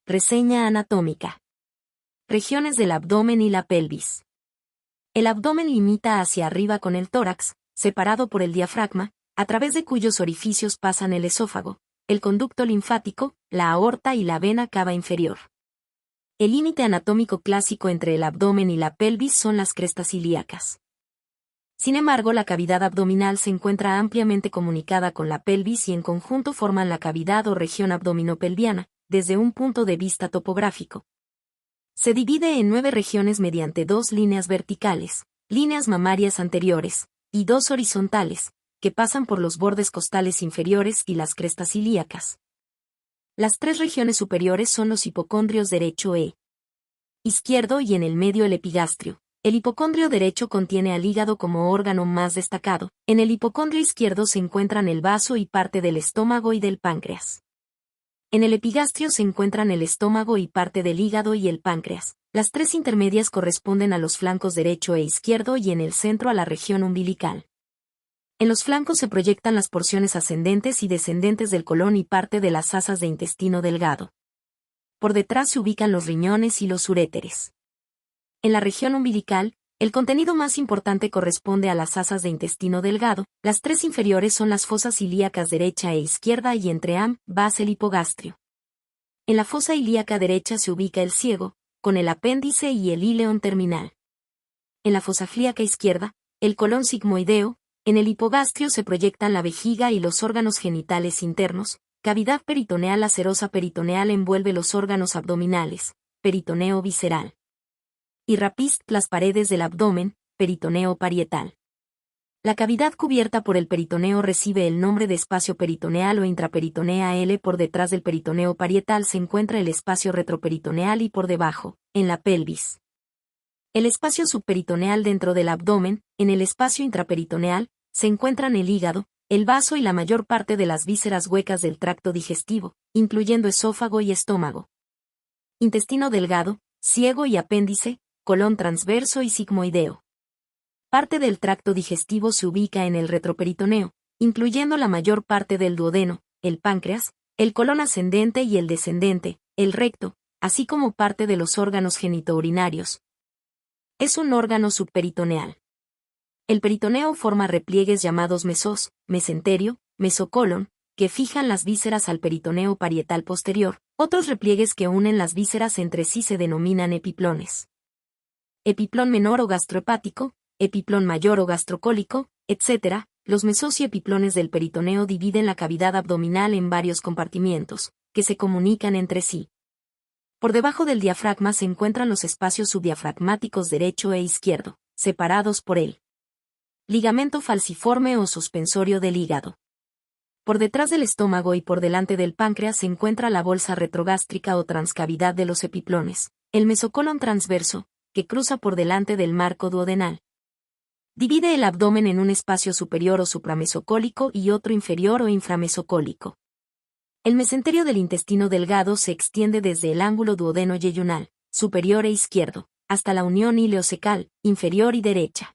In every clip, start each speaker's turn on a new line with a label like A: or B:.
A: Reseña anatómica. Regiones del abdomen y la pelvis. El abdomen limita hacia arriba con el tórax, separado por el diafragma, a través de cuyos orificios pasan el esófago, el conducto linfático, la aorta y la vena cava inferior. El límite anatómico clásico entre el abdomen y la pelvis son las crestas ilíacas. Sin embargo, la cavidad abdominal se encuentra ampliamente comunicada con la pelvis y en conjunto forman la cavidad o región abdominopelviana, desde un punto de vista topográfico. Se divide en 9 regiones mediante 2 líneas verticales, líneas mamarias anteriores, y 2 horizontales, que pasan por los bordes costales inferiores y las crestas ilíacas. Las 3 regiones superiores son los hipocondrios derecho e izquierdo y en el medio el epigastrio. El hipocondrio derecho contiene al hígado como órgano más destacado. En el hipocondrio izquierdo se encuentran el vaso y parte del estómago y del páncreas. En el epigastrio se encuentran el estómago y parte del hígado y el páncreas. Las 3 intermedias corresponden a los flancos derecho e izquierdo y en el centro a la región umbilical. En los flancos se proyectan las porciones ascendentes y descendentes del colon y parte de las asas de intestino delgado. Por detrás se ubican los riñones y los uréteres. En la región umbilical, el contenido más importante corresponde a las asas de intestino delgado. Las 3 inferiores son las fosas ilíacas derecha e izquierda y entre ambas el hipogastrio. En la fosa ilíaca derecha se ubica el ciego, con el apéndice y el íleon terminal. En la fosa ilíaca izquierda, el colon sigmoideo. En el hipogastrio se proyectan la vejiga y los órganos genitales internos. Cavidad peritoneal. La serosa peritoneal envuelve los órganos abdominales, peritoneo visceral. Y rapist las paredes del abdomen, peritoneo parietal. La cavidad cubierta por el peritoneo recibe el nombre de espacio peritoneal o intraperitonea L. Por detrás del peritoneo parietal se encuentra el espacio retroperitoneal y por debajo, en la pelvis. El espacio subperitoneal dentro del abdomen. En el espacio intraperitoneal, se encuentran el hígado, el vaso y la mayor parte de las vísceras huecas del tracto digestivo, incluyendo esófago y estómago. Intestino delgado, ciego y apéndice, colon transverso y sigmoideo. Parte del tracto digestivo se ubica en el retroperitoneo, incluyendo la mayor parte del duodeno, el páncreas, el colon ascendente y el descendente, el recto, así como parte de los órganos genitourinarios. Es un órgano subperitoneal. El peritoneo forma repliegues llamados mesos, mesenterio, mesocolon, que fijan las vísceras al peritoneo parietal posterior. Otros repliegues que unen las vísceras entre sí se denominan epiplones. Epiplón menor o gastrohepático, epiplón mayor o gastrocólico, etc. Los mesos y epiplones del peritoneo dividen la cavidad abdominal en varios compartimientos, que se comunican entre sí. Por debajo del diafragma se encuentran los espacios subdiafragmáticos derecho e izquierdo, separados por el ligamento falciforme o suspensorio del hígado. Por detrás del estómago y por delante del páncreas se encuentra la bolsa retrogástrica o transcavidad de los epiplones, el mesocolon transverso, que cruza por delante del marco duodenal. Divide el abdomen en un espacio superior o supramesocólico y otro inferior o inframesocólico. El mesenterio del intestino delgado se extiende desde el ángulo duodeno-yeyunal, superior e izquierdo, hasta la unión ileocecal, inferior y derecha.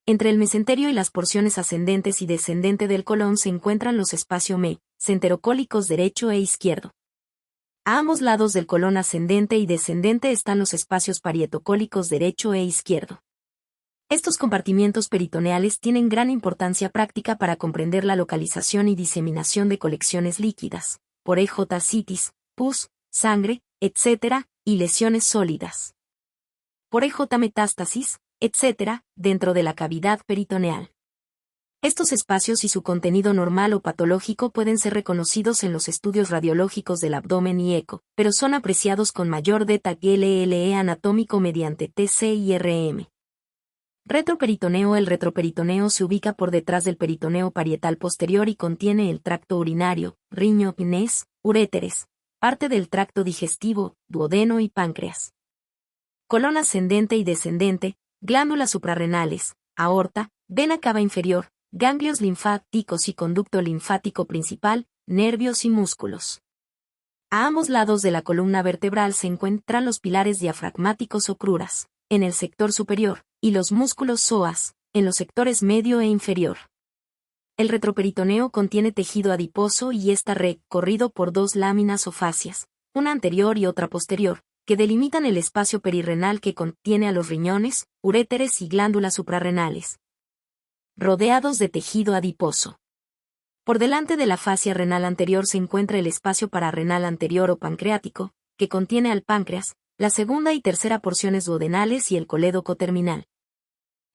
A: Entre el mesenterio y las porciones ascendentes y descendente del colon se encuentran los espacios mesenterocólicos derecho e izquierdo. A ambos lados del colon ascendente y descendente están los espacios parietocólicos derecho e izquierdo. Estos compartimientos peritoneales tienen gran importancia práctica para comprender la localización y diseminación de colecciones líquidas, por citis, pus, sangre, etc., y lesiones sólidas. Por metástasis, etc., dentro de la cavidad peritoneal. Estos espacios y su contenido normal o patológico pueden ser reconocidos en los estudios radiológicos del abdomen y eco, pero son apreciados con mayor detalle anatómico mediante TC y RM. Retroperitoneo. El retroperitoneo se ubica por detrás del peritoneo parietal posterior y contiene el tracto urinario, riñones, uréteres, parte del tracto digestivo, duodeno y páncreas. Colon ascendente y descendente, glándulas suprarrenales, aorta, vena cava inferior, ganglios linfáticos y conducto linfático principal, nervios y músculos. A ambos lados de la columna vertebral se encuentran los pilares diafragmáticos o cruras, en el sector superior, y los músculos psoas, en los sectores medio e inferior. El retroperitoneo contiene tejido adiposo y está recorrido por 2 láminas o fascias, una anterior y otra posterior, que delimitan el espacio perirrenal que contiene a los riñones, uréteres y glándulas suprarrenales, rodeados de tejido adiposo. Por delante de la fascia renal anterior se encuentra el espacio pararrenal anterior o pancreático, que contiene al páncreas, la segunda y tercera porciones duodenales y el colédoco terminal,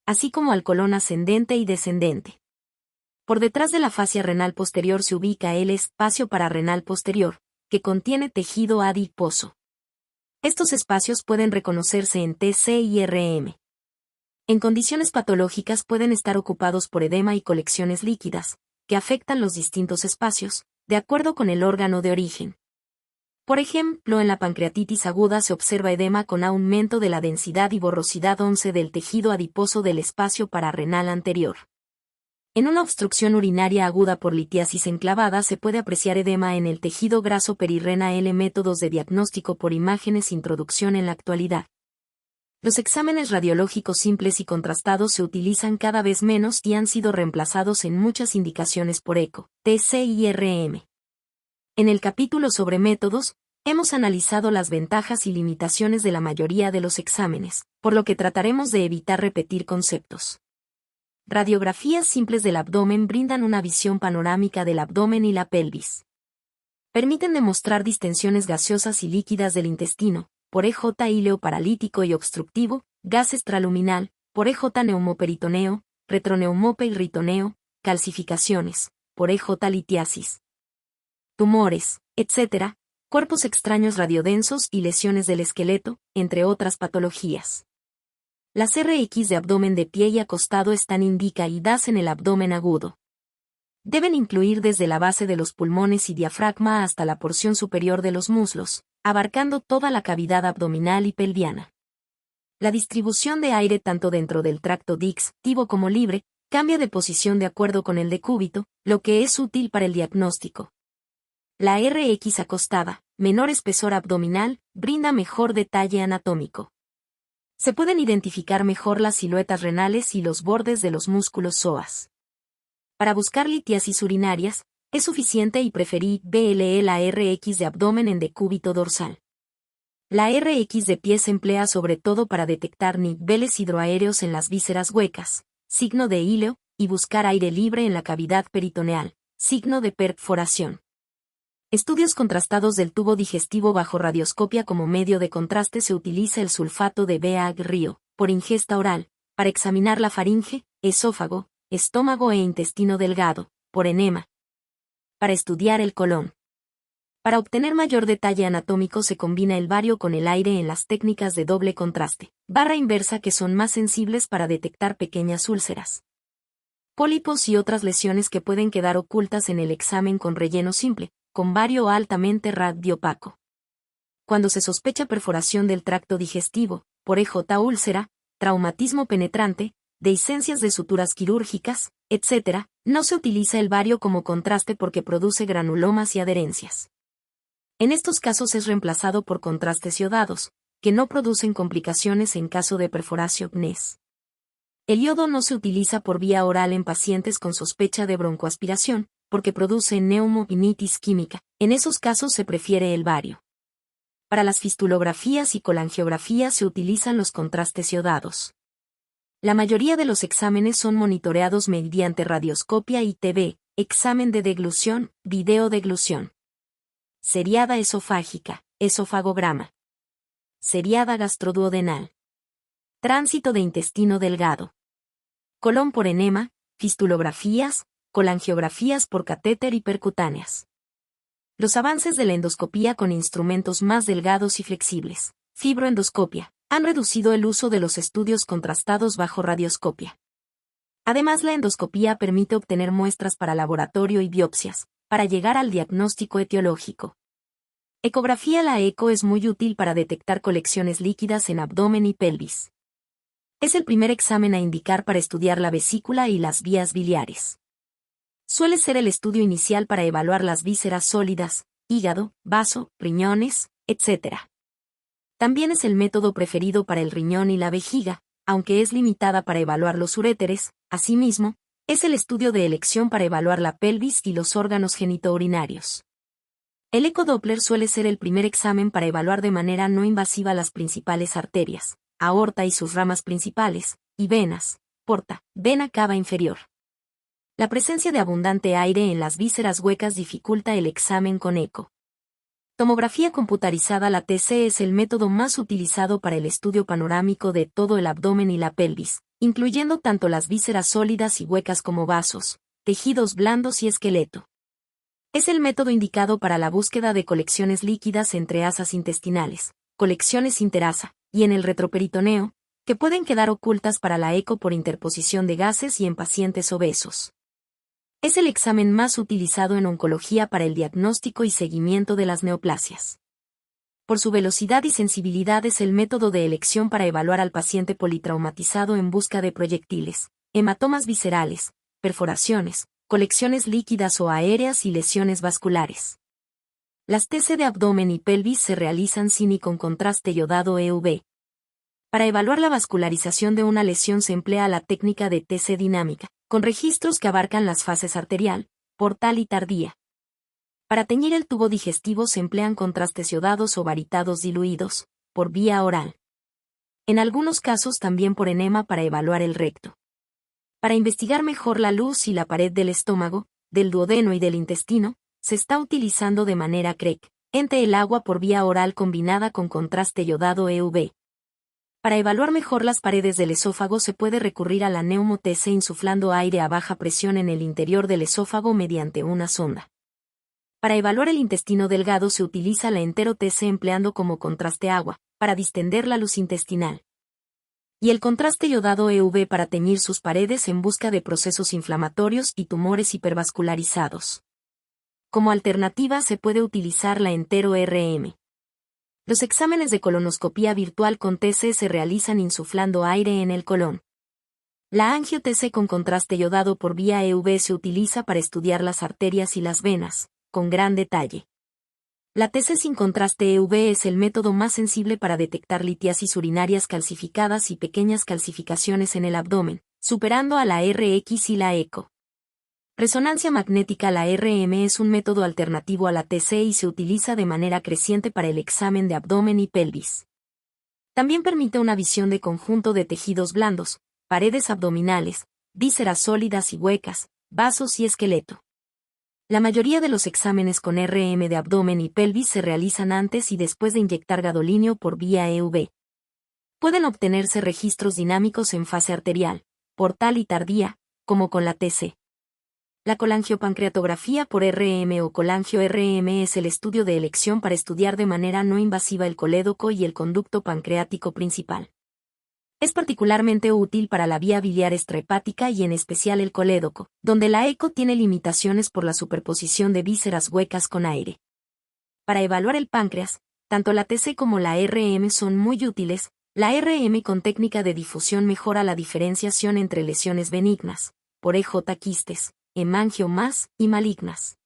A: así como al colon ascendente y descendente. Por detrás de la fascia renal posterior se ubica el espacio pararrenal posterior, que contiene tejido adiposo. Estos espacios pueden reconocerse en TC y RM. En condiciones patológicas pueden estar ocupados por edema y colecciones líquidas, que afectan los distintos espacios, de acuerdo con el órgano de origen. Por ejemplo, en la pancreatitis aguda se observa edema con aumento de la densidad y borrosidad 11 del tejido adiposo del espacio pararrenal anterior. En una obstrucción urinaria aguda por litiasis enclavada se puede apreciar edema en el tejido graso perirrenal. Métodos de diagnóstico por imágenes. Introducción. En la actualidad, los exámenes radiológicos simples y contrastados se utilizan cada vez menos y han sido reemplazados en muchas indicaciones por eco, TC y RM. En el capítulo sobre métodos, hemos analizado las ventajas y limitaciones de la mayoría de los exámenes, por lo que trataremos de evitar repetir conceptos. Radiografías simples del abdomen brindan una visión panorámica del abdomen y la pelvis. Permiten demostrar distensiones gaseosas y líquidas del intestino, por EJ íleo paralítico y obstructivo, gas extraluminal, por EJ neumoperitoneo, retroneumoperitoneo, calcificaciones, por EJ litiasis, tumores, etc., cuerpos extraños radiodensos y lesiones del esqueleto, entre otras patologías. Las RX de abdomen de pie y acostado están indica y das en el abdomen agudo. Deben incluir desde la base de los pulmones y diafragma hasta la porción superior de los muslos, abarcando toda la cavidad abdominal y pelviana. La distribución de aire tanto dentro del tracto digestivo como libre, cambia de posición de acuerdo con el decúbito, lo que es útil para el diagnóstico. La RX acostada, menor espesor abdominal, brinda mejor detalle anatómico. Se pueden identificar mejor las siluetas renales y los bordes de los músculos psoas. Para buscar litiasis urinarias, es suficiente y preferible la RX de abdomen en decúbito dorsal. La RX de pie se emplea sobre todo para detectar niveles hidroaéreos en las vísceras huecas, signo de íleo, y buscar aire libre en la cavidad peritoneal, signo de perforación. Estudios contrastados del tubo digestivo bajo radioscopia. Como medio de contraste se utiliza el sulfato de bagrio, por ingesta oral, para examinar la faringe, esófago, estómago e intestino delgado, por enema. Para estudiar el colon. Para obtener mayor detalle anatómico se combina el bario con el aire en las técnicas de doble contraste, barra inversa, que son más sensibles para detectar pequeñas úlceras, pólipos y otras lesiones que pueden quedar ocultas en el examen con relleno simple, con bario altamente radiopaco. Cuando se sospecha perforación del tracto digestivo, por EJ úlcera, traumatismo penetrante, dehiscencias de suturas quirúrgicas, etc., no se utiliza el bario como contraste porque produce granulomas y adherencias. En estos casos es reemplazado por contrastes iodados, que no producen complicaciones en caso de perforaciones. El iodo no se utiliza por vía oral en pacientes con sospecha de broncoaspiración, porque produce neumonitis química. En esos casos se prefiere el bario. Para las fistulografías y colangiografías se utilizan los contrastes iodados. La mayoría de los exámenes son monitoreados mediante radioscopia y TB, examen de deglución, videodeglución. Seriada esofágica, esofagograma. Seriada gastroduodenal. Tránsito de intestino delgado. Colon por enema, fistulografías, colangiografías por catéter y percutáneas. Los avances de la endoscopía con instrumentos más delgados y flexibles, fibroendoscopia, han reducido el uso de los estudios contrastados bajo radioscopia. Además, la endoscopía permite obtener muestras para laboratorio y biopsias, para llegar al diagnóstico etiológico. Ecografía. La eco es muy útil para detectar colecciones líquidas en abdomen y pelvis. Es el primer examen a indicar para estudiar la vesícula y las vías biliares. Suele ser el estudio inicial para evaluar las vísceras sólidas, hígado, vaso, riñones, etc. También es el método preferido para el riñón y la vejiga, aunque es limitada para evaluar los uréteres. Asimismo, es el estudio de elección para evaluar la pelvis y los órganos genitourinarios. El ecodoppler suele ser el primer examen para evaluar de manera no invasiva las principales arterias, aorta y sus ramas principales, y venas, porta, vena cava inferior. La presencia de abundante aire en las vísceras huecas dificulta el examen con eco. Tomografía computarizada. La TC es el método más utilizado para el estudio panorámico de todo el abdomen y la pelvis, incluyendo tanto las vísceras sólidas y huecas como vasos, tejidos blandos y esqueleto. Es el método indicado para la búsqueda de colecciones líquidas entre asas intestinales, colecciones interasa, y en el retroperitoneo, que pueden quedar ocultas para la eco por interposición de gases y en pacientes obesos. Es el examen más utilizado en oncología para el diagnóstico y seguimiento de las neoplasias. Por su velocidad y sensibilidad es el método de elección para evaluar al paciente politraumatizado en busca de proyectiles, hematomas viscerales, perforaciones, colecciones líquidas o aéreas y lesiones vasculares. Las TC de abdomen y pelvis se realizan sin y con contraste yodado EUV. Para evaluar la vascularización de una lesión se emplea la técnica de TC dinámica, con registros que abarcan las fases arterial, portal y tardía. Para teñir el tubo digestivo se emplean contrastes yodados o varitados diluidos, por vía oral. En algunos casos también por enema para evaluar el recto. Para investigar mejor la luz y la pared del estómago, del duodeno y del intestino, se está utilizando de manera CREC, ente el agua por vía oral combinada con contraste yodado EUV. Para evaluar mejor las paredes del esófago se puede recurrir a la neumo-TC insuflando aire a baja presión en el interior del esófago mediante una sonda. Para evaluar el intestino delgado se utiliza la entero-TC empleando como contraste agua, para distender la luz intestinal. Y el contraste yodado EUV para teñir sus paredes en busca de procesos inflamatorios y tumores hipervascularizados. Como alternativa se puede utilizar la entero-RM. Los exámenes de colonoscopía virtual con TC se realizan insuflando aire en el colon. La angio-TC con contraste yodado por vía EUV se utiliza para estudiar las arterias y las venas, con gran detalle. La TC sin contraste EUV es el método más sensible para detectar litiasis urinarias calcificadas y pequeñas calcificaciones en el abdomen, superando a la RX y la ECO. Resonancia magnética. La RM es un método alternativo a la TC y se utiliza de manera creciente para el examen de abdomen y pelvis. También permite una visión de conjunto de tejidos blandos, paredes abdominales, vísceras sólidas y huecas, vasos y esqueleto. La mayoría de los exámenes con RM de abdomen y pelvis se realizan antes y después de inyectar gadolinio por vía EUV. Pueden obtenerse registros dinámicos en fase arterial, portal y tardía, como con la TC. La colangiopancreatografía por RM o colangio-RM es el estudio de elección para estudiar de manera no invasiva el colédoco y el conducto pancreático principal. Es particularmente útil para la vía biliar extrahepática y en especial el colédoco, donde la eco tiene limitaciones por la superposición de vísceras huecas con aire. Para evaluar el páncreas, tanto la TC como la RM son muy útiles. La RM con técnica de difusión mejora la diferenciación entre lesiones benignas, por EJ quistes, hemangiomas y malignas.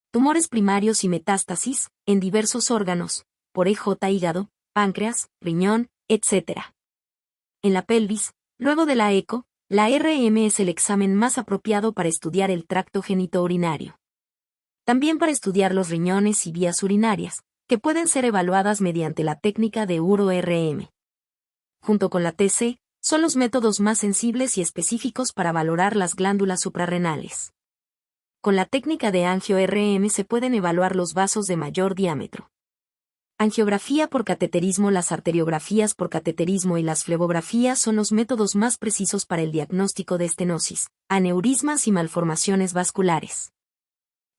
A: Tumores primarios y metástasis, en diversos órganos, por EJ hígado, páncreas, riñón, etc. En la pelvis, luego de la eco, la RM es el examen más apropiado para estudiar el tracto genitourinario. También para estudiar los riñones y vías urinarias, que pueden ser evaluadas mediante la técnica de uro-RM. Junto con la TC, son los métodos más sensibles y específicos para valorar las glándulas suprarrenales. Con la técnica de angio-RM se pueden evaluar los vasos de mayor diámetro. Angiografía por cateterismo. Las arteriografías por cateterismo y las flebografías son los métodos más precisos para el diagnóstico de estenosis, aneurismas y malformaciones vasculares.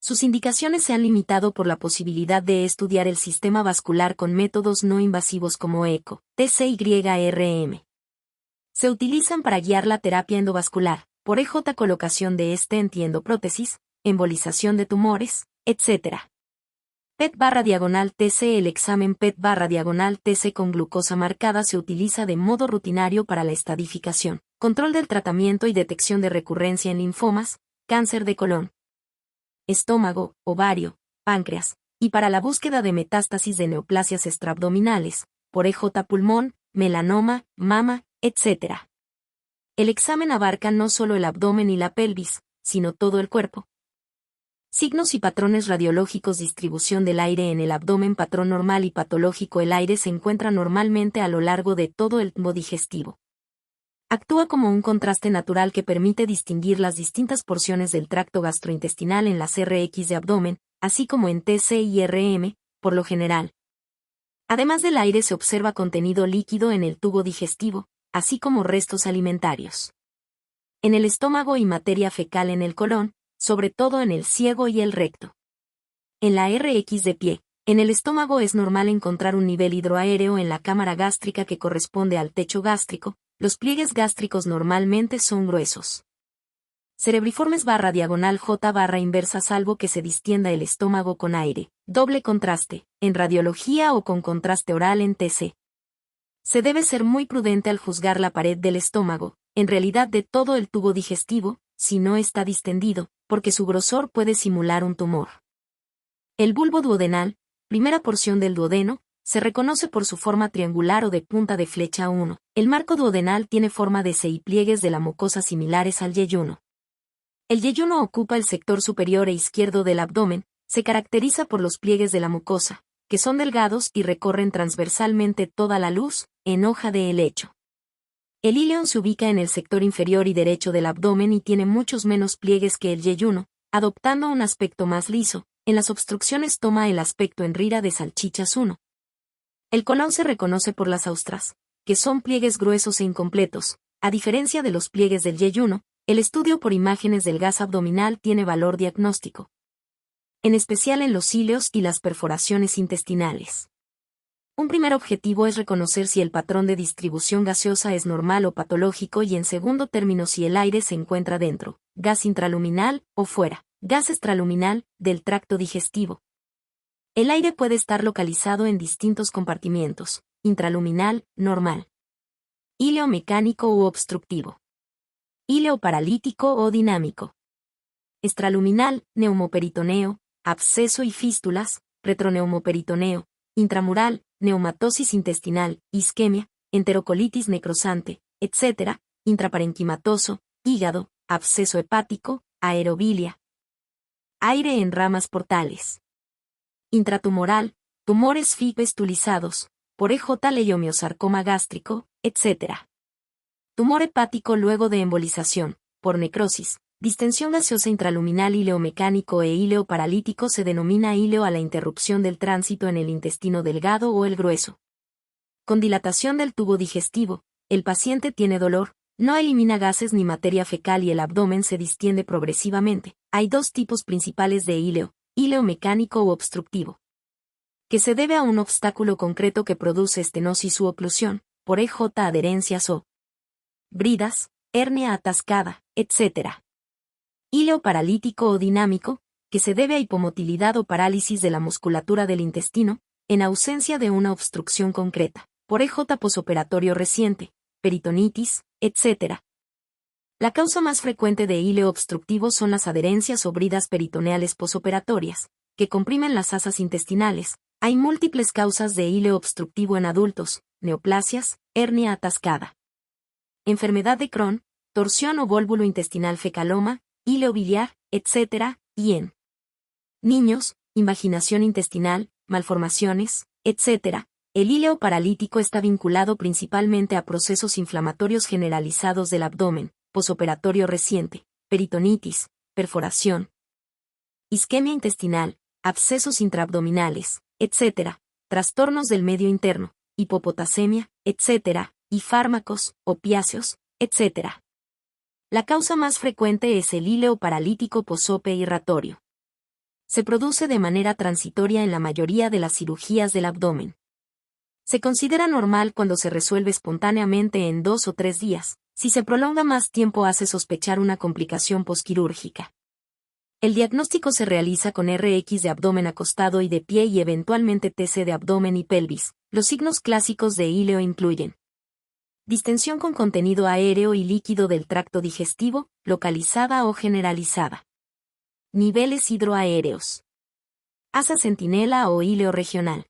A: Sus indicaciones se han limitado por la posibilidad de estudiar el sistema vascular con métodos no invasivos como ECO, TCY-RM. Se utilizan para guiar la terapia endovascular, por EJ colocación de stent y endoprótesis, embolización de tumores, etc. PET/TC. El examen PET/TC con glucosa marcada se utiliza de modo rutinario para la estadificación, control del tratamiento y detección de recurrencia en linfomas, cáncer de colon, estómago, ovario, páncreas, y para la búsqueda de metástasis de neoplasias extraabdominales, por EJ pulmón, melanoma, mama, etc. El examen abarca no solo el abdomen y la pelvis, sino todo el cuerpo. Signos y patrones radiológicos. Distribución del aire en el abdomen. Patrón normal y patológico. El aire se encuentra normalmente a lo largo de todo el tubo digestivo. Actúa como un contraste natural que permite distinguir las distintas porciones del tracto gastrointestinal en las RX de abdomen, así como en TC y RM, por lo general. Además del aire se observa contenido líquido en el tubo digestivo, así como restos alimentarios. En el estómago y materia fecal en el colon, sobre todo en el ciego y el recto. En la RX de pie, en el estómago es normal encontrar un nivel hidroaéreo en la cámara gástrica que corresponde al techo gástrico. Los pliegues gástricos normalmente son gruesos. Cerebriformes /diagonal J /inversa salvo que se distienda el estómago con aire. Doble contraste, en radiología o con contraste oral en TC. Se debe ser muy prudente al juzgar la pared del estómago, en realidad de todo el tubo digestivo, si no está distendido, porque su grosor puede simular un tumor. El bulbo duodenal, primera porción del duodeno, se reconoce por su forma triangular o de punta de flecha 1. El marco duodenal tiene forma de C y pliegues de la mucosa similares al yeyuno. El yeyuno ocupa el sector superior e izquierdo del abdomen, se caracteriza por los pliegues de la mucosa, que son delgados y recorren transversalmente toda la luz, en hoja de helecho. El íleon se ubica en el sector inferior y derecho del abdomen y tiene muchos menos pliegues que el yeyuno, adoptando un aspecto más liso. En las obstrucciones toma el aspecto en rira de salchichas 1. El colon se reconoce por las austras, que son pliegues gruesos e incompletos. A diferencia de los pliegues del yeyuno, el estudio por imágenes del gas abdominal tiene valor diagnóstico, en especial en los íleos y las perforaciones intestinales. Un primer objetivo es reconocer si el patrón de distribución gaseosa es normal o patológico y en segundo término si el aire se encuentra dentro, gas intraluminal, o fuera, gas extraluminal, del tracto digestivo. El aire puede estar localizado en distintos compartimientos, intraluminal, normal, íleo mecánico u obstructivo, íleo paralítico o dinámico, extraluminal, neumoperitoneo, absceso y fístulas, retroneumoperitoneo, intramural, neumatosis intestinal, isquemia, enterocolitis necrosante, etc., intraparenquimatoso, hígado, absceso hepático, aerobilia, aire en ramas portales. Intratumoral, tumores fibestulizados, por EJ leiomiosarcoma gástrico, etc. Tumor hepático luego de embolización, por necrosis, distensión gaseosa intraluminal ileomecánico e íleo paralítico se denomina íleo a la interrupción del tránsito en el intestino delgado o el grueso. Con dilatación del tubo digestivo, el paciente tiene dolor, no elimina gases ni materia fecal y el abdomen se distiende progresivamente. Hay dos tipos principales de íleo mecánico u obstructivo, que se debe a un obstáculo concreto que produce estenosis u oclusión, por EJ adherencias o bridas, hernia atascada, etc. Íleo paralítico o dinámico, que se debe a hipomotilidad o parálisis de la musculatura del intestino, en ausencia de una obstrucción concreta, por EJ posoperatorio reciente, peritonitis, etc. La causa más frecuente de íleo obstructivo son las adherencias o bridas peritoneales posoperatorias, que comprimen las asas intestinales. Hay múltiples causas de íleo obstructivo en adultos: neoplasias, hernia atascada, enfermedad de Crohn, torsión o vólvulo intestinal fecaloma, íleo biliar, etc., y en niños, invaginación intestinal, malformaciones, etc. El íleo paralítico está vinculado principalmente a procesos inflamatorios generalizados del abdomen, posoperatorio reciente, peritonitis, perforación, isquemia intestinal, abscesos intraabdominales, etc., trastornos del medio interno, hipopotasemia, etc., y fármacos, opiáceos, etc. La causa más frecuente es el íleo paralítico posope irratorio. Se produce de manera transitoria en la mayoría de las cirugías del abdomen. Se considera normal cuando se resuelve espontáneamente en 2 o 3 días. Si se prolonga más tiempo hace sospechar una complicación posquirúrgica. El diagnóstico se realiza con RX de abdomen acostado y de pie y eventualmente TC de abdomen y pelvis. Los signos clásicos de íleo incluyen distensión con contenido aéreo y líquido del tracto digestivo, localizada o generalizada. Niveles hidroaéreos. Asa centinela o íleo regional.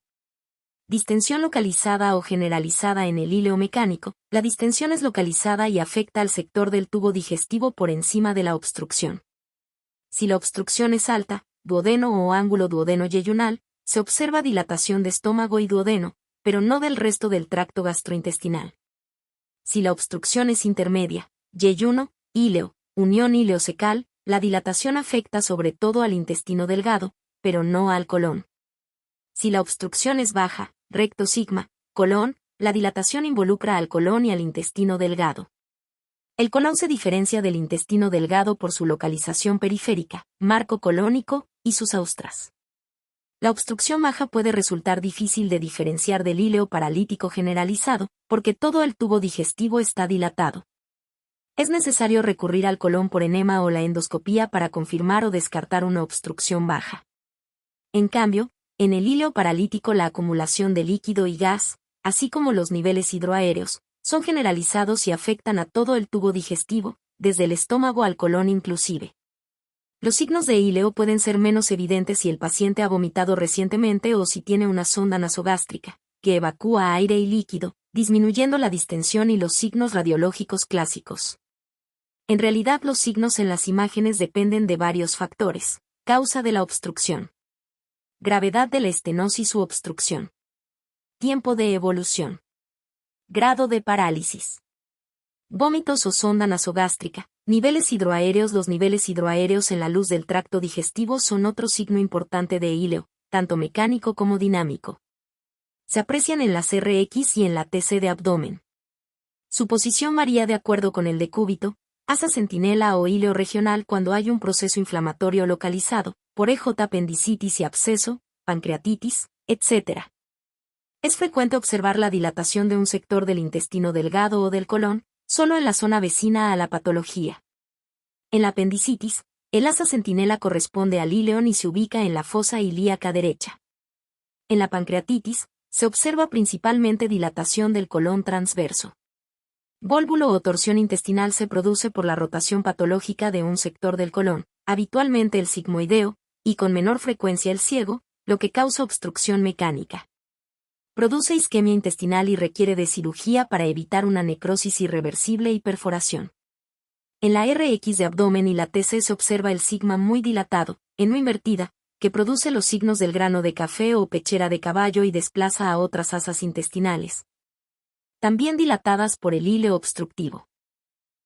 A: Distensión localizada o generalizada en el íleo mecánico. La distensión es localizada y afecta al sector del tubo digestivo por encima de la obstrucción. Si la obstrucción es alta, duodeno o ángulo duodeno-yeyunal, se observa dilatación de estómago y duodeno, pero no del resto del tracto gastrointestinal. Si la obstrucción es intermedia, yeyuno, íleo, unión ileocecal, la dilatación afecta sobre todo al intestino delgado, pero no al colon. Si la obstrucción es baja, recto sigma, colon, la dilatación involucra al colon y al intestino delgado. El colon se diferencia del intestino delgado por su localización periférica, marco colónico, y sus austras. La obstrucción baja puede resultar difícil de diferenciar del íleo paralítico generalizado, porque todo el tubo digestivo está dilatado. Es necesario recurrir al colon por enema o la endoscopía para confirmar o descartar una obstrucción baja. En cambio, en el íleo paralítico la acumulación de líquido y gas, así como los niveles hidroaéreos, son generalizados y afectan a todo el tubo digestivo, desde el estómago al colon inclusive. Los signos de íleo pueden ser menos evidentes si el paciente ha vomitado recientemente o si tiene una sonda nasogástrica, que evacúa aire y líquido, disminuyendo la distensión y los signos radiológicos clásicos. En realidad los signos en las imágenes dependen de varios factores. Causa de la obstrucción. Gravedad de la estenosis u obstrucción. Tiempo de evolución. Grado de parálisis. Vómitos o sonda nasogástrica. Niveles hidroaéreos. Los niveles hidroaéreos en la luz del tracto digestivo son otro signo importante de íleo, tanto mecánico como dinámico. Se aprecian en las RX y en la TC de abdomen. Su posición varía de acuerdo con el decúbito, asa centinela o íleo regional cuando hay un proceso inflamatorio localizado, por EJ apendicitis y absceso, pancreatitis, etc. Es frecuente observar la dilatación de un sector del intestino delgado o del colon, solo en la zona vecina a la patología. En la apendicitis, el asa centinela corresponde al íleon y se ubica en la fosa ilíaca derecha. En la pancreatitis, se observa principalmente dilatación del colon transverso. Vólvulo o torsión intestinal se produce por la rotación patológica de un sector del colon, habitualmente el sigmoideo, y con menor frecuencia el ciego, lo que causa obstrucción mecánica. Produce isquemia intestinal y requiere de cirugía para evitar una necrosis irreversible y perforación. En la RX de abdomen y la TC se observa el sigma muy dilatado, en U invertida, que produce los signos del grano de café o pechera de caballo y desplaza a otras asas intestinales, también dilatadas por el íleo obstructivo.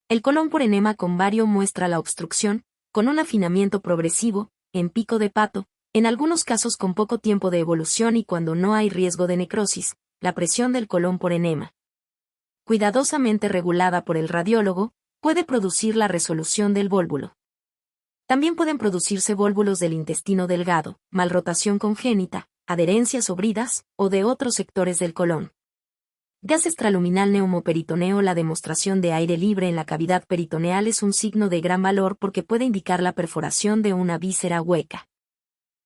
A: El colon por enema con bario muestra la obstrucción, con un afinamiento progresivo, en pico de pato, en algunos casos con poco tiempo de evolución y cuando no hay riesgo de necrosis, la presión del colon por enema, cuidadosamente regulada por el radiólogo, puede producir la resolución del vólvulo. También pueden producirse vólvulos del intestino delgado, malrotación congénita, adherencias o bridas, o de otros sectores del colon. Gas extraluminal neumoperitoneo. La demostración de aire libre en la cavidad peritoneal es un signo de gran valor porque puede indicar la perforación de una víscera hueca.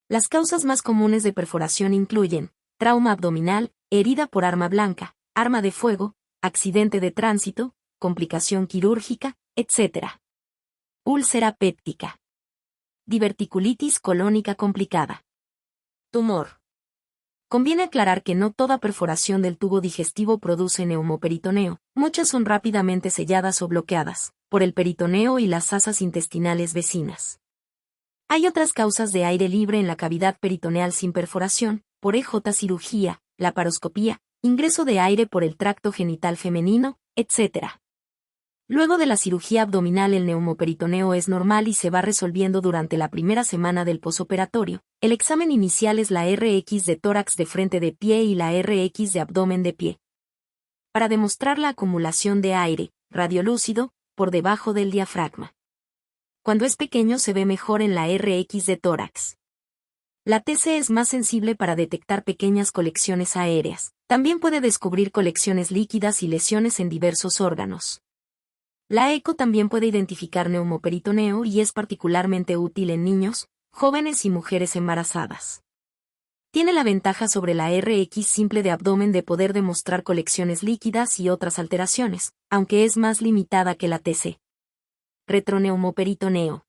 A: Las causas más comunes de perforación incluyen trauma abdominal, herida por arma blanca, arma de fuego, accidente de tránsito, complicación quirúrgica, etc. Úlcera péptica. Diverticulitis colónica complicada. Tumor. Conviene aclarar que no toda perforación del tubo digestivo produce neumoperitoneo, muchas son rápidamente selladas o bloqueadas, por el peritoneo y las asas intestinales vecinas. Hay otras causas de aire libre en la cavidad peritoneal sin perforación, por EJ cirugía, laparoscopía, ingreso de aire por el tracto genital femenino, etc. Luego de la cirugía abdominal el neumoperitoneo es normal y se va resolviendo durante la primera semana del posoperatorio. El examen inicial es la RX de tórax de frente de pie y la RX de abdomen de pie. Para demostrar la acumulación de aire, radiolúcido, por debajo del diafragma. Cuando es pequeño se ve mejor en la RX de tórax. La TC es más sensible para detectar pequeñas colecciones aéreas. También puede descubrir colecciones líquidas y lesiones en diversos órganos. La eco también puede identificar neumoperitoneo y es particularmente útil en niños, jóvenes y mujeres embarazadas. Tiene la ventaja sobre la RX simple de abdomen de poder demostrar colecciones líquidas y otras alteraciones, aunque es más limitada que la TC. Retroneumoperitoneo.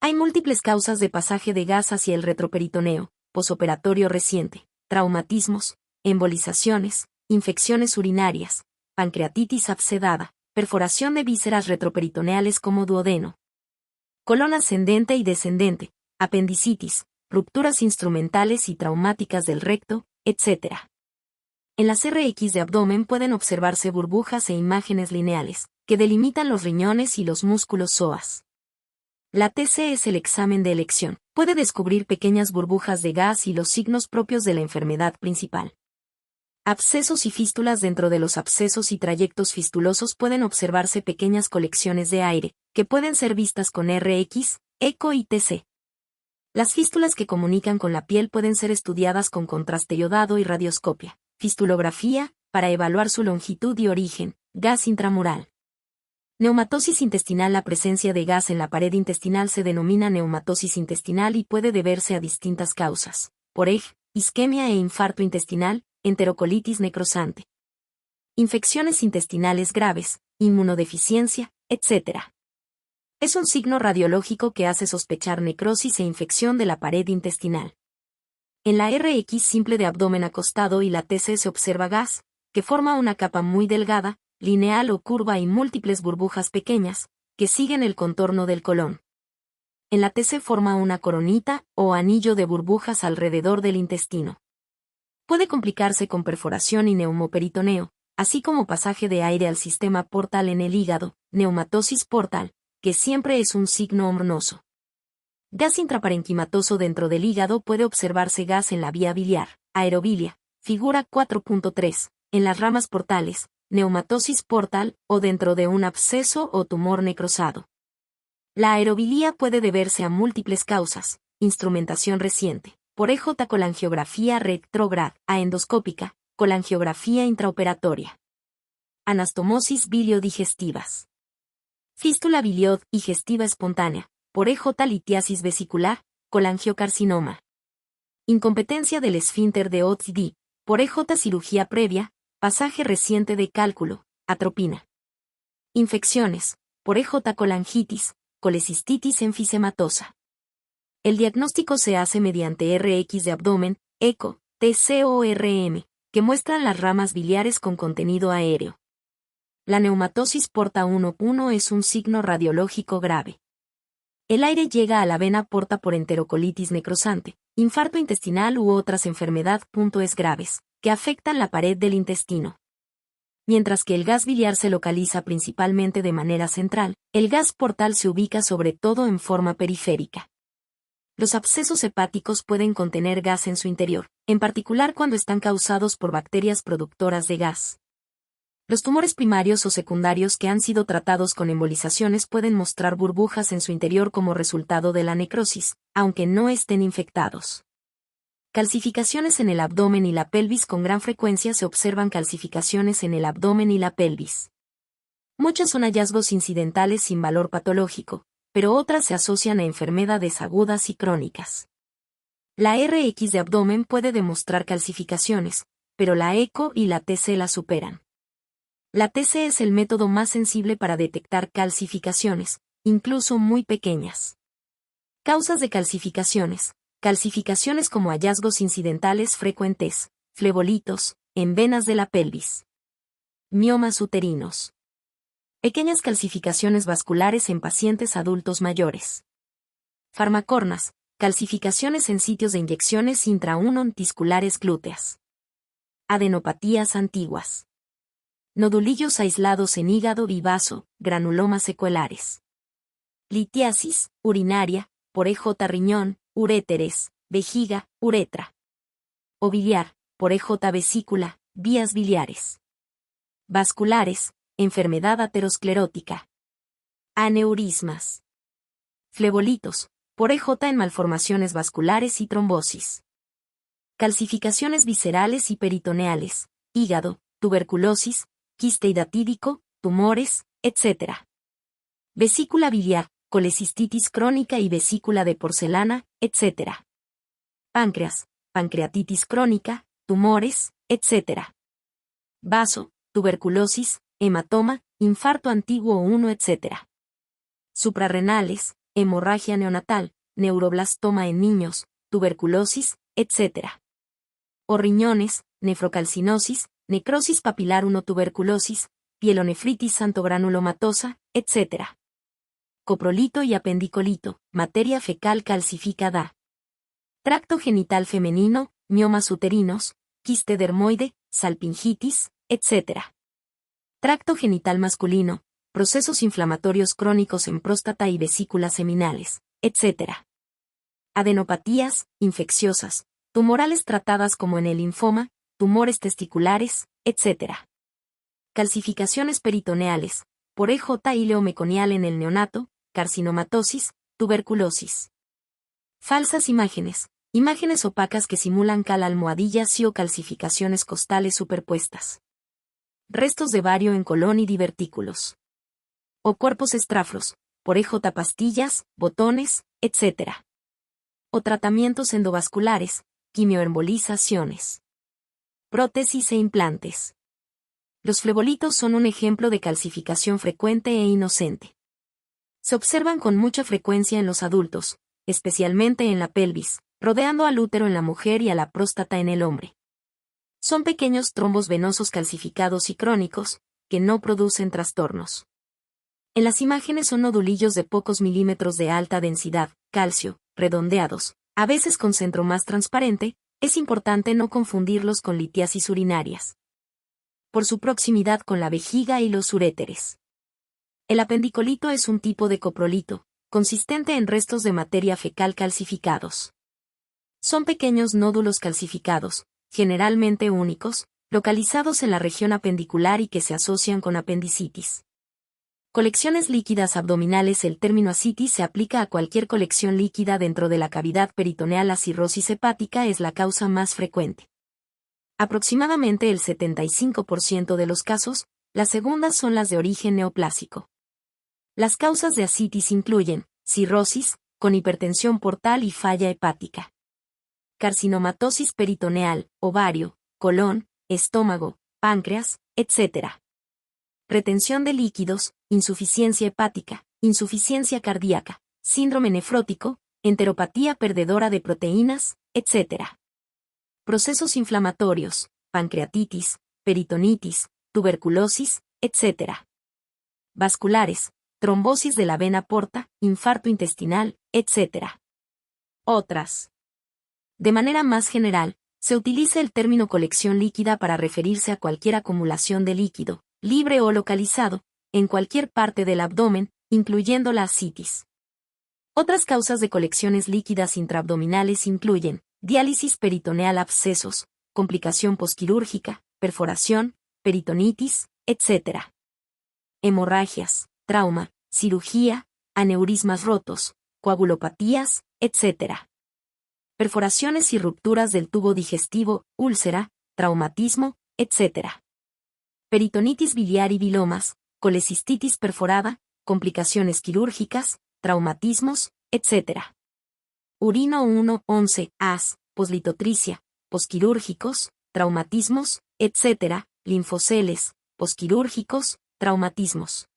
A: Hay múltiples causas de pasaje de gas hacia el retroperitoneo, posoperatorio reciente, traumatismos, embolizaciones, infecciones urinarias, pancreatitis abscedada, perforación de vísceras retroperitoneales como duodeno. Colon ascendente y descendente, apendicitis, rupturas instrumentales y traumáticas del recto, etc. En las RX de abdomen pueden observarse burbujas e imágenes lineales, que delimitan los riñones y los músculos psoas. La TC es el examen de elección. Puede descubrir pequeñas burbujas de gas y los signos propios de la enfermedad principal. Abscesos y fístulas. Dentro de los abscesos y trayectos fistulosos pueden observarse pequeñas colecciones de aire, que pueden ser vistas con RX, eco y TC. Las fístulas que comunican con la piel pueden ser estudiadas con contraste iodado y radioscopia, fistulografía, para evaluar su longitud y origen, gas intramural. Neumatosis intestinal. La presencia de gas en la pared intestinal se denomina neumatosis intestinal y puede deberse a distintas causas, por isquemia e infarto intestinal, enterocolitis necrosante, infecciones intestinales graves, inmunodeficiencia, etc. Es un signo radiológico que hace sospechar necrosis e infección de la pared intestinal. En la RX simple de abdomen acostado y la TC se observa gas, que forma una capa muy delgada, lineal o curva y múltiples burbujas pequeñas, que siguen el contorno del colon. En la TC forma una coronita o anillo de burbujas alrededor del intestino. Puede complicarse con perforación y neumoperitoneo, así como pasaje de aire al sistema portal en el hígado, neumatosis portal, que siempre es un signo hornoso. Gas intraparenquimatoso. Dentro del hígado puede observarse gas en la vía biliar, aerobilia, figura 4.3, en las ramas portales, neumatosis portal, o dentro de un absceso o tumor necrosado. La aerobilia puede deberse a múltiples causas: instrumentación reciente, por colangiografía retrógrada, a endoscópica, colangiografía intraoperatoria. Anastomosis biliodigestivas. Fístula biliodigestiva espontánea, por litiasis vesicular, colangiocarcinoma. Incompetencia del esfínter de Ott, por cirugía previa, pasaje reciente de cálculo, atropina. Infecciones, por colangitis, colecistitis enfisematosa. El diagnóstico se hace mediante RX de abdomen, eco, TCORM, que muestran las ramas biliares con contenido aéreo. La neumatosis porta 1.1 es un signo radiológico grave. El aire llega a la vena porta por enterocolitis necrosante, infarto intestinal u otras enfermedades graves, que afectan la pared del intestino. Mientras que el gas biliar se localiza principalmente de manera central, el gas portal se ubica sobre todo en forma periférica. Los abscesos hepáticos pueden contener gas en su interior, en particular cuando están causados por bacterias productoras de gas. Los tumores primarios o secundarios que han sido tratados con embolizaciones pueden mostrar burbujas en su interior como resultado de la necrosis, aunque no estén infectados. Calcificaciones en el abdomen y la pelvis. Con gran frecuencia se observan calcificaciones en el abdomen y la pelvis. Muchas son hallazgos incidentales sin valor patológico, pero otras se asocian a enfermedades agudas y crónicas. La RX de abdomen puede demostrar calcificaciones, pero la eco y la TC la superan. La TC es el método más sensible para detectar calcificaciones, incluso muy pequeñas. Causas de calcificaciones. Calcificaciones como hallazgos incidentales frecuentes, flebolitos, en venas de la pelvis. Miomas uterinos. Pequeñas calcificaciones vasculares en pacientes adultos mayores. Farmacornas, calcificaciones en sitios de inyecciones intraunontisculares glúteas. Adenopatías antiguas. Nodulillos aislados en hígado y vaso, granulomas secuelares. Litiasis, urinaria, por riñón, uréteres, vejiga, uretra. O biliar, por vesícula, vías biliares. Vasculares, enfermedad aterosclerótica. Aneurismas. Flebolitos, por en malformaciones vasculares y trombosis. Calcificaciones viscerales y peritoneales, hígado, tuberculosis, quiste hidatídico, tumores, etc. Vesícula biliar, colecistitis crónica y vesícula de porcelana, etc. Páncreas, pancreatitis crónica, tumores, etc. Vaso, tuberculosis, hematoma, infarto antiguo 1, etc. Suprarrenales, hemorragia neonatal, neuroblastoma en niños, tuberculosis, etc. O riñones, nefrocalcinosis, necrosis papilar 1, tuberculosis, pielonefritis santogranulomatosa, etc. coprolito y apendicolito, materia fecal calcificada. Tracto genital femenino, miomas uterinos, quiste dermoide, salpingitis, etc. Tracto genital masculino, procesos inflamatorios crónicos en próstata y vesículas seminales, etc. Adenopatías, infecciosas, tumorales tratadas como en el linfoma, tumores testiculares, etc. Calcificaciones peritoneales, por EJ ileomeconial en el neonato, carcinomatosis, tuberculosis. Falsas imágenes, imágenes opacas que simulan almohadillas y o calcificaciones costales superpuestas. Restos de bario en colon y divertículos. O cuerpos estraflos, por EJ pastillas, botones, etc. O tratamientos endovasculares, quimioembolizaciones. Prótesis e implantes. Los flebolitos son un ejemplo de calcificación frecuente e inocente. Se observan con mucha frecuencia en los adultos, especialmente en la pelvis, rodeando al útero en la mujer y a la próstata en el hombre. Son pequeños trombos venosos calcificados y crónicos, que no producen trastornos. En las imágenes son nodulillos de pocos milímetros de alta densidad, calcio, redondeados, a veces con centro más transparente. Es importante no confundirlos con litiasis urinarias, por su proximidad con la vejiga y los uréteres. El apendicolito es un tipo de coprolito, consistente en restos de materia fecal calcificados. Son pequeños nódulos calcificados, generalmente únicos, localizados en la región apendicular y que se asocian con apendicitis. Colecciones líquidas abdominales. El término ascitis se aplica a cualquier colección líquida dentro de la cavidad peritoneal. La cirrosis hepática es la causa más frecuente. Aproximadamente el 75% de los casos, las segundas son las de origen neoplásico. Las causas de ascitis incluyen cirrosis, con hipertensión portal y falla hepática. Carcinomatosis peritoneal, ovario, colon, estómago, páncreas, etc. Retención de líquidos, insuficiencia hepática, insuficiencia cardíaca, síndrome nefrótico, enteropatía perdedora de proteínas, etc. Procesos inflamatorios, pancreatitis, peritonitis, tuberculosis, etc. Vasculares, trombosis de la vena porta, infarto intestinal, etc. Otras. De manera más general, se utiliza el término colección líquida para referirse a cualquier acumulación de líquido, libre o localizado, en cualquier parte del abdomen, incluyendo la ascitis. Otras causas de colecciones líquidas intraabdominales incluyen diálisis peritoneal, abscesos, complicación posquirúrgica, perforación, peritonitis, etc. Hemorragias, trauma, cirugía, aneurismas rotos, coagulopatías, etc. Perforaciones y rupturas del tubo digestivo, úlcera, traumatismo, etc. Peritonitis biliar y bilomas, colecistitis perforada, complicaciones quirúrgicas, traumatismos, etc. Urino 1-11, AS, poslitotricia, posquirúrgicos, traumatismos, etc., linfoceles, posquirúrgicos, traumatismos.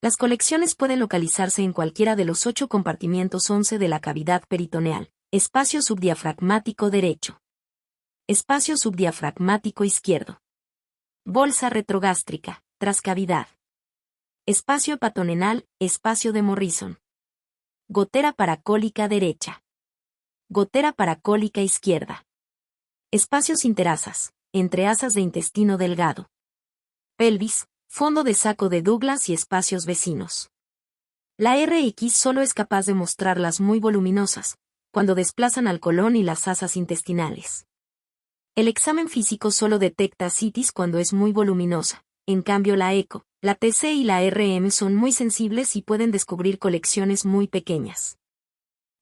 A: Las colecciones pueden localizarse en cualquiera de los 8 compartimientos 11 de la cavidad peritoneal. Espacio subdiafragmático derecho. Espacio subdiafragmático izquierdo. Bolsa retrogástrica, trascavidad. Espacio hepatorenal, espacio de Morrison. Gotera paracólica derecha. Gotera paracólica izquierda. Espacios interasas, entre asas de intestino delgado. Pelvis, fondo de saco de Douglas y espacios vecinos. La RX solo es capaz de mostrarlas muy voluminosas, cuando desplazan al colon y las asas intestinales. El examen físico solo detecta ascitis cuando es muy voluminosa, en cambio la eco, la TC y la RM son muy sensibles y pueden descubrir colecciones muy pequeñas.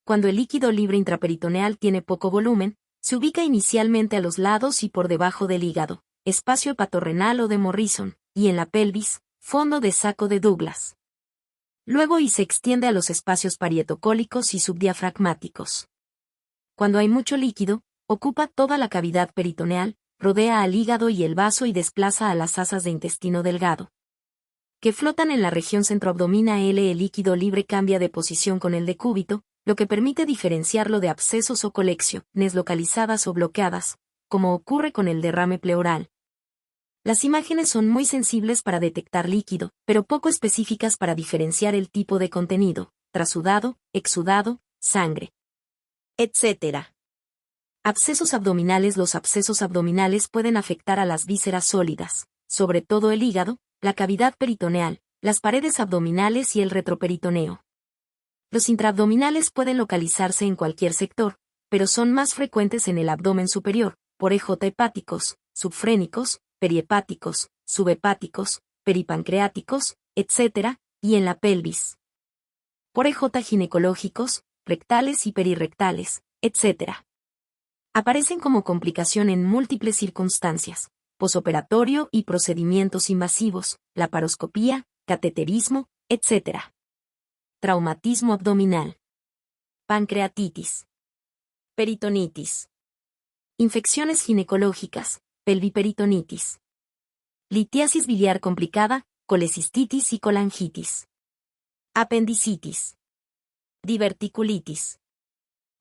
A: Cuando el líquido libre intraperitoneal tiene poco volumen, se ubica inicialmente a los lados y por debajo del hígado, espacio hepatorrenal o de Morrison, y en la pelvis, fondo de saco de Douglas. Luego se extiende a los espacios parietocólicos y subdiafragmáticos. Cuando hay mucho líquido, ocupa toda la cavidad peritoneal, rodea al hígado y el vaso y desplaza a las asas de intestino delgado, que flotan en la región centroabdominal. El líquido libre cambia de posición con el decúbito, lo que permite diferenciarlo de abscesos o colecciones localizadas o bloqueadas, como ocurre con el derrame pleural. Las imágenes son muy sensibles para detectar líquido, pero poco específicas para diferenciar el tipo de contenido, trasudado, exudado, sangre, etc. Abscesos abdominales. Los abscesos abdominales pueden afectar a las vísceras sólidas, sobre todo el hígado, la cavidad peritoneal, las paredes abdominales y el retroperitoneo. Los intraabdominales pueden localizarse en cualquier sector, pero son más frecuentes en el abdomen superior, por EJ hepáticos, subfrénicos, periepáticos, subhepáticos, peripancreáticos, etc., y en la pelvis. Por EJ ginecológicos, rectales y perirrectales, etc. Aparecen como complicación en múltiples circunstancias, posoperatorio y procedimientos invasivos, laparoscopía, cateterismo, etc. Traumatismo abdominal. Pancreatitis. Peritonitis. Infecciones ginecológicas, pelviperitonitis. Litiasis biliar complicada, colecistitis y colangitis. Apendicitis. Diverticulitis.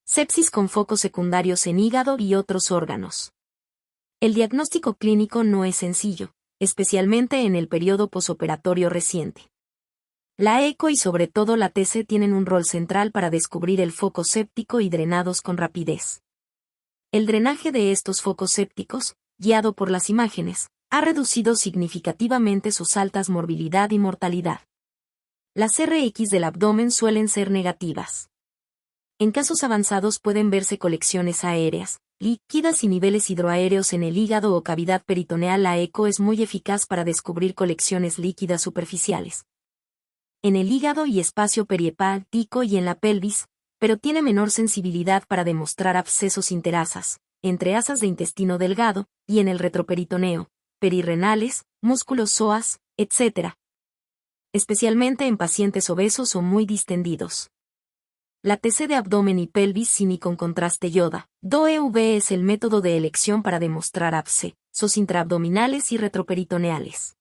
A: Sepsis con focos secundarios en hígado y otros órganos. El diagnóstico clínico no es sencillo, especialmente en el periodo posoperatorio reciente. La eco y sobre todo la TC tienen un rol central para descubrir el foco séptico y drenados con rapidez. El drenaje de estos focos sépticos, guiado por las imágenes, ha reducido significativamente sus altas morbilidad y mortalidad. Las RX del abdomen suelen ser negativas. En casos avanzados pueden verse colecciones aéreas, líquidas y niveles hidroaéreos en el hígado o cavidad peritoneal. La eco es muy eficaz para descubrir colecciones líquidas superficiales en el hígado y espacio periepático y en la pelvis, pero tiene menor sensibilidad para demostrar abscesos interasas, entre asas de intestino delgado, y en el retroperitoneo, perirrenales, músculos psoas, etc. Especialmente en pacientes obesos o muy distendidos. La TC de abdomen y pelvis sin y con contraste yoda, DOEV es el método de elección para demostrar abscesos intraabdominales y retroperitoneales.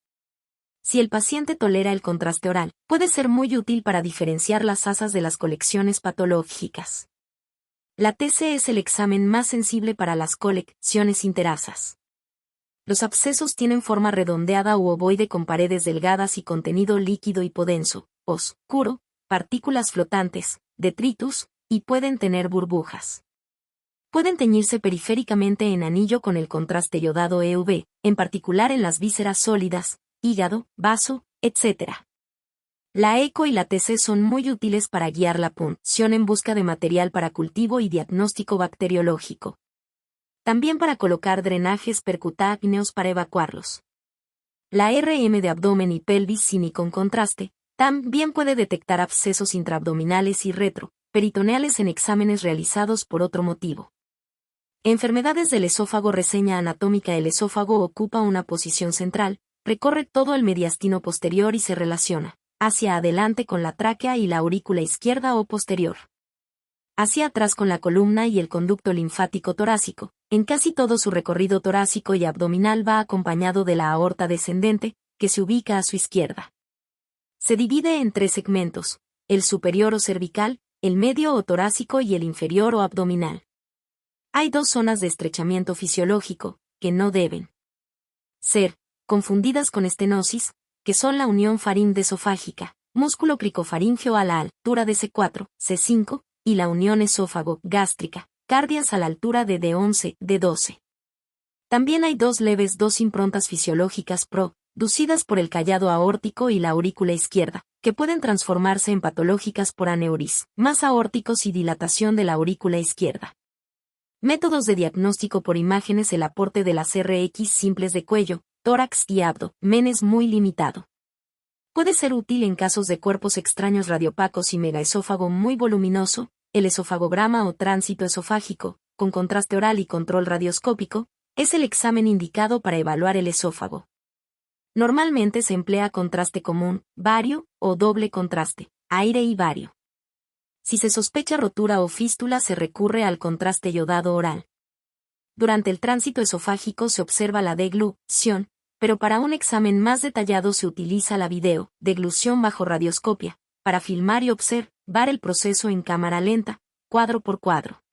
A: Si el paciente tolera el contraste oral, puede ser muy útil para diferenciar las asas de las colecciones patológicas. La TC es el examen más sensible para las colecciones interasas. Los abscesos tienen forma redondeada u ovoide con paredes delgadas y contenido líquido hipodenso, oscuro, partículas flotantes, detritus, y pueden tener burbujas. Pueden teñirse periféricamente en anillo con el contraste yodado EUV, en particular en las vísceras sólidas, hígado, vaso, etc. La eco y la TC son muy útiles para guiar la punción en busca de material para cultivo y diagnóstico bacteriológico. También para colocar drenajes percutáneos para evacuarlos. La RM de abdomen y pelvis sin y con contraste también puede detectar abscesos intraabdominales y retroperitoneales en exámenes realizados por otro motivo. Enfermedades del esófago. Reseña anatómica. El esófago ocupa una posición central, recorre todo el mediastino posterior y se relaciona hacia adelante con la tráquea y la aurícula izquierda o posterior. Hacia atrás con la columna y el conducto linfático torácico. En casi todo su recorrido torácico y abdominal va acompañado de la aorta descendente, que se ubica a su izquierda. Se divide en 3 segmentos, el superior o cervical, el medio o torácico y el inferior o abdominal. Hay 2 zonas de estrechamiento fisiológico, que no deben ser confundidas con estenosis, que son la unión faringe-esofágica, músculo cricofaríngeo a la altura de C4, C5, y la unión esófago-gástrica, cardias a la altura de D11, D12. También hay 2 improntas fisiológicas producidas por el callado aórtico y la aurícula izquierda, que pueden transformarse en patológicas por aneurismas aórticos y dilatación de la aurícula izquierda. Métodos de diagnóstico por imágenes. El aporte de las RX simples de cuello, tórax y abdomen es muy limitado. Puede ser útil en casos de cuerpos extraños radiopacos y megaesófago muy voluminoso, el esofagograma o tránsito esofágico, con contraste oral y control radioscópico, es el examen indicado para evaluar el esófago. Normalmente se emplea contraste común, bario, o doble contraste, aire y bario. Si se sospecha rotura o fístula se recurre al contraste yodado oral. Durante el tránsito esofágico se observa la deglución, pero para un examen más detallado se utiliza la deglución bajo radioscopia, para filmar y observar el proceso en cámara lenta, cuadro por cuadro.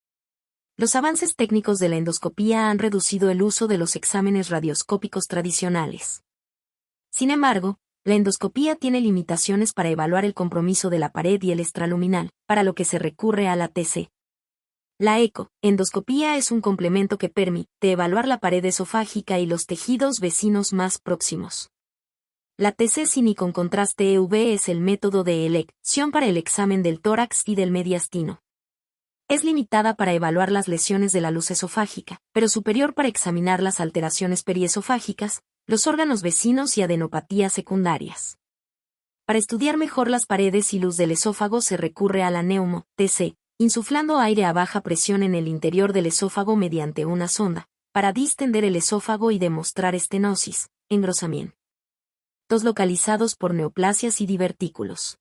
A: Los avances técnicos de la endoscopía han reducido el uso de los exámenes radioscópicos tradicionales. Sin embargo, la endoscopía tiene limitaciones para evaluar el compromiso de la pared y el extraluminal, para lo que se recurre a la TC. La endoscopía es un complemento que permite evaluar la pared esofágica y los tejidos vecinos más próximos. La TC sin y con contraste EUV es el método de elección para el examen del tórax y del mediastino. Es limitada para evaluar las lesiones de la luz esofágica, pero superior para examinar las alteraciones periesofágicas, los órganos vecinos y adenopatías secundarias. Para estudiar mejor las paredes y luz del esófago se recurre a la TC, insuflando aire a baja presión en el interior del esófago mediante una sonda, para distender el esófago y demostrar estenosis, engrosamiento localizados por neoplasias y divertículos.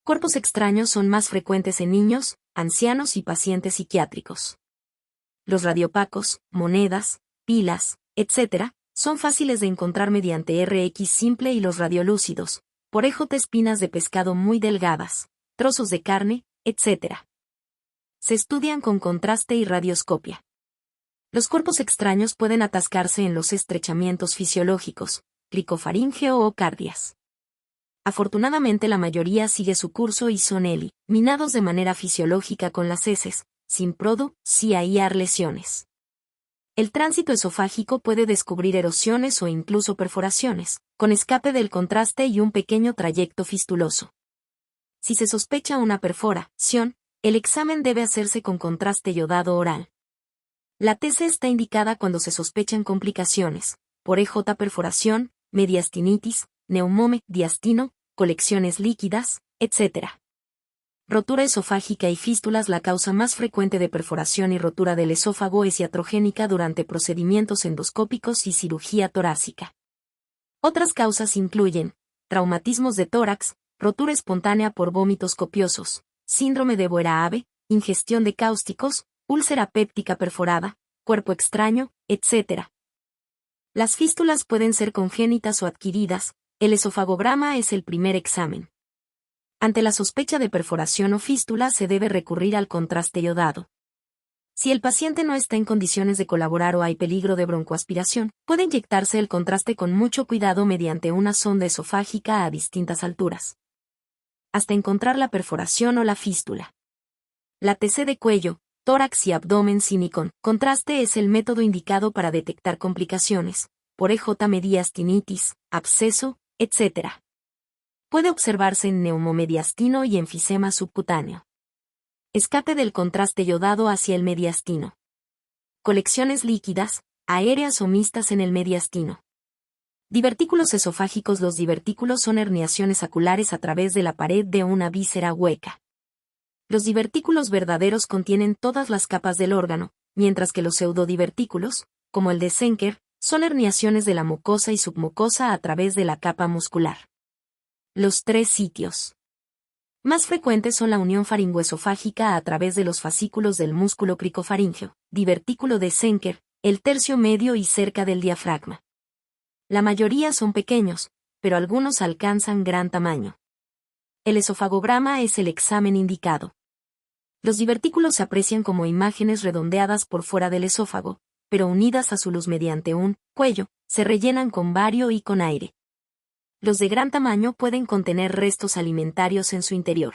A: Cuerpos extraños son más frecuentes en niños, ancianos y pacientes psiquiátricos. Los radiopacos, monedas, pilas, etc., son fáciles de encontrar mediante RX simple y los radiolúcidos, por espinas de pescado muy delgadas, trozos de carne, etc. Se estudian con contraste y radioscopia. Los cuerpos extraños pueden atascarse en los estrechamientos fisiológicos, cricofaríngeo o cardias. Afortunadamente la mayoría sigue su curso y son eliminados de manera fisiológica con las heces, sin producir lesiones. El tránsito esofágico puede descubrir erosiones o incluso perforaciones, con escape del contraste y un pequeño trayecto fistuloso. Si se sospecha una perforación, el examen debe hacerse con contraste yodado oral. La TC está indicada cuando se sospechan complicaciones, por perforación, mediastinitis, diastino, colecciones líquidas, etc. Rotura esofágica y fístulas. La causa más frecuente de perforación y rotura del esófago es iatrogénica durante procedimientos endoscópicos y cirugía torácica. Otras causas incluyen traumatismos de tórax, rotura espontánea por vómitos copiosos, síndrome de Boerhaave, ingestión de cáusticos, úlcera péptica perforada, cuerpo extraño, etc. Las fístulas pueden ser congénitas o adquiridas. El esofagograma es el primer examen. Ante la sospecha de perforación o fístula se debe recurrir al contraste yodado. Si el paciente no está en condiciones de colaborar o hay peligro de broncoaspiración, puede inyectarse el contraste con mucho cuidado mediante una sonda esofágica a distintas alturas, hasta encontrar la perforación o la fístula. La TC de cuello, tórax y abdomen sin y con contraste es el método indicado para detectar complicaciones, por mediastinitis, absceso, etc. Puede observarse en neumomediastino y enfisema subcutáneo. Escape del contraste yodado hacia el mediastino. Colecciones líquidas, aéreas o mixtas en el mediastino. Divertículos esofágicos. Los divertículos son herniaciones aculares a través de la pared de una víscera hueca. Los divertículos verdaderos contienen todas las capas del órgano, mientras que los pseudodivertículos, como el de Zenker, son herniaciones de la mucosa y submucosa a través de la capa muscular. Los tres sitios más frecuentes son la unión faringoesofágica a través de los fascículos del músculo cricofaríngeo, divertículo de Zenker, el tercio medio y cerca del diafragma. La mayoría son pequeños, pero algunos alcanzan gran tamaño. El esofagograma es el examen indicado. Los divertículos se aprecian como imágenes redondeadas por fuera del esófago, pero unidas a su luz mediante un cuello, se rellenan con bario y con aire. Los de gran tamaño pueden contener restos alimentarios en su interior.